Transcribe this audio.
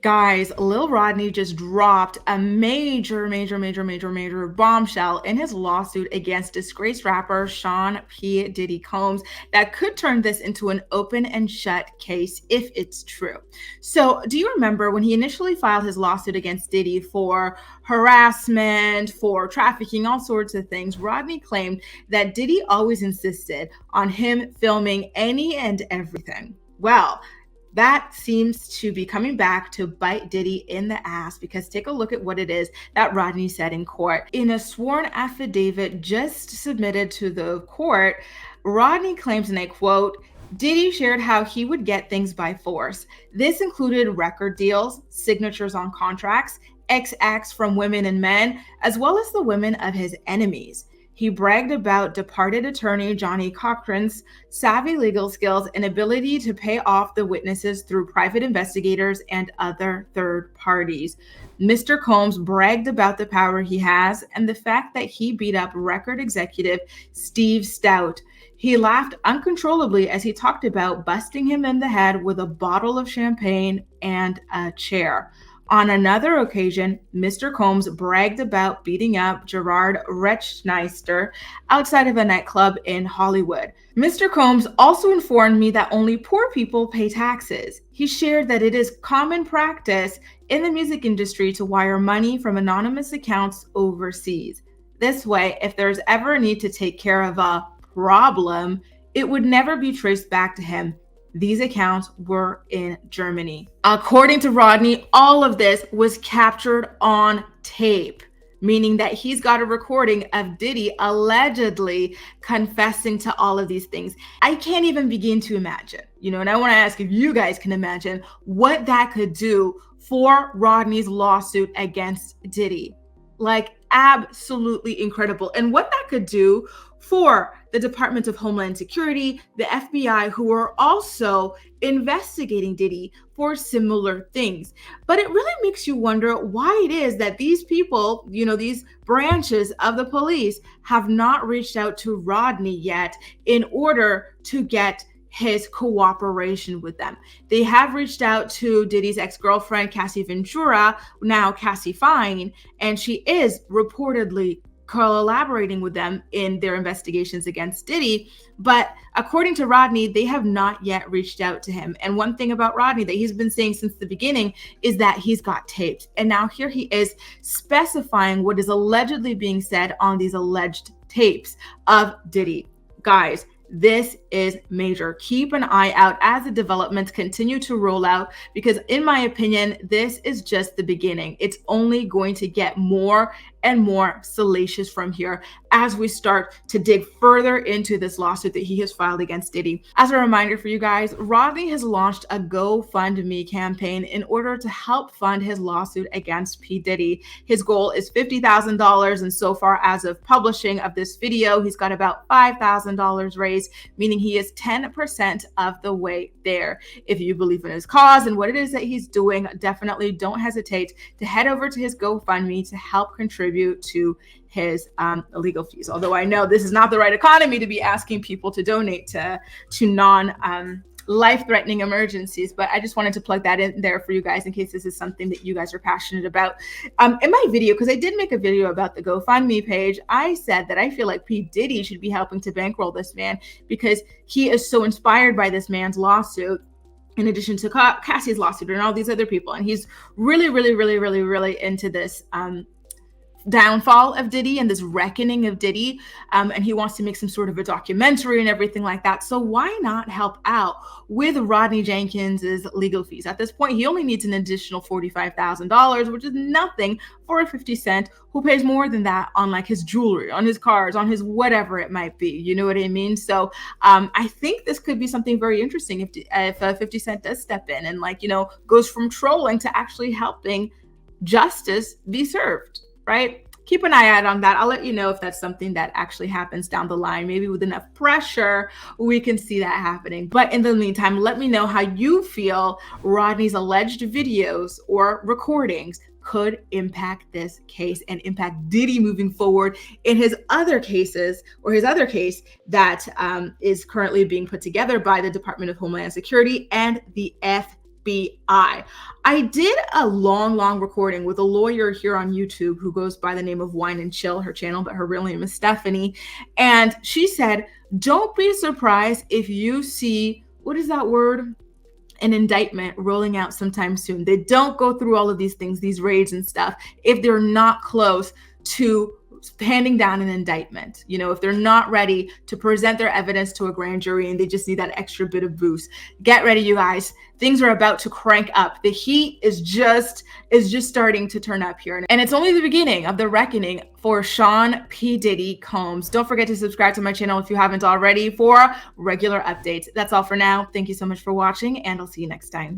Guys, Lil Rodney just dropped a major bombshell in his lawsuit against disgraced rapper Sean P Diddy Combs that could turn this into an open and shut case if it's true. So, do you remember when he initially filed his lawsuit against Diddy for harassment, for trafficking, all sorts of things? Rodney claimed that Diddy always insisted on him filming any and everything. Well, that seems to be coming back to bite Diddy in the ass, because take a look at what it is that Rodney said in court. In a sworn affidavit just submitted to the court, Rodney claims, and I quote, Diddy shared how he would get things by force. This included record deals, signatures on contracts, XX from women and men, as well as the women of his enemies. He bragged about departed attorney Johnny Cochran's savvy legal skills and ability to pay off the witnesses through private investigators and other third parties. Mr. Combs bragged about the power he has and the fact that he beat up record executive Steve Stout. He laughed uncontrollably as he talked about busting him in the head with a bottle of champagne and a chair. On another occasion, Mr. Combs bragged about beating up Gerard Rechtmeister outside of a nightclub in Hollywood. Mr. Combs also informed me that only poor people pay taxes. He shared that it is common practice in the music industry to wire money from anonymous accounts overseas. This way, if there's ever a need to take care of a problem, it would never be traced back to him. These accounts were in Germany. According to Rodney, all of this was captured on tape, meaning that he's got a recording of Diddy allegedly confessing to all of these things. I can't even begin to imagine, and I want to ask if you guys can imagine what that could do for Rodney's lawsuit against Diddy. Like, absolutely incredible. And what that could do for the Department of Homeland Security, the FBI, who are also investigating Diddy for similar things. But it really makes you wonder why it is that these people, these branches of the police have not reached out to Rodney yet in order to get his cooperation with them. They have reached out to Diddy's ex-girlfriend, Cassie Ventura, now Cassie Fine, and she is reportedly collaborating with them in their investigations against Diddy. But according to Rodney, they have not yet reached out to him. And one thing about Rodney that he's been saying since the beginning is that he's got tapes. And now here he is specifying what is allegedly being said on these alleged tapes of Diddy. Guys, this is major. Keep an eye out as the developments continue to roll out, because in my opinion, this is just the beginning. It's only going to get more and more salacious from here as we start to dig further into this lawsuit that he has filed against Diddy. As a reminder for you guys, Rodney has launched a GoFundMe campaign in order to help fund his lawsuit against P. Diddy. His goal is $50,000, and so far as of publishing of this video, he's got about $5,000 raised, meaning he is 10% of the way there. If you believe in his cause and what it is that he's doing, definitely don't hesitate to head over to his GoFundMe to help contribute to his legal fees. Although I know this is not the right economy to be asking people to donate to non life-threatening emergencies, but I just wanted to plug that in there for you guys in case this is something that you guys are passionate about. In my video, because I did make a video about the GoFundMe page, I said that I feel like P. Diddy should be helping to bankroll this man because he is so inspired by this man's lawsuit, in addition to Cassie's lawsuit and all these other people. And he's really into this downfall of Diddy and this reckoning of Diddy, and he wants to make some sort of a documentary and everything like that. So why not help out with Rodney Jenkins's legal fees? At this point, he only needs an additional $45,000, which is nothing for a 50 Cent who pays more than that on like his jewelry, on his cars, on his whatever it might be. You know what I mean? So I think this could be something very interesting if 50 Cent does step in and goes from trolling to actually helping justice be served. Right? Keep an eye out on that. I'll let you know if that's something that actually happens down the line. Maybe with enough pressure, we can see that happening. But in the meantime, let me know how you feel Rodney's alleged videos or recordings could impact this case and impact Diddy moving forward in his other cases, or his other case that is currently being put together by the Department of Homeland Security and the FBI. FBI. I did a long recording with a lawyer here on YouTube who goes by the name of Wine and Chill, her channel, but her real name is Stephanie. And she said, don't be surprised if you see, what is that word? An indictment rolling out sometime soon. They don't go through all of these things, these raids and stuff, if they're not close to handing down an indictment. You know, if they're not ready to present their evidence to a grand jury and they just need that extra bit of boost. Get ready, you guys. Things are about to crank up. The heat is just starting to turn up here. And it's only the beginning of the reckoning for Sean P Diddy Combs. Don't forget to subscribe to my channel if you haven't already for regular updates. That's all for now. Thank you so much for watching, and I'll see you next time.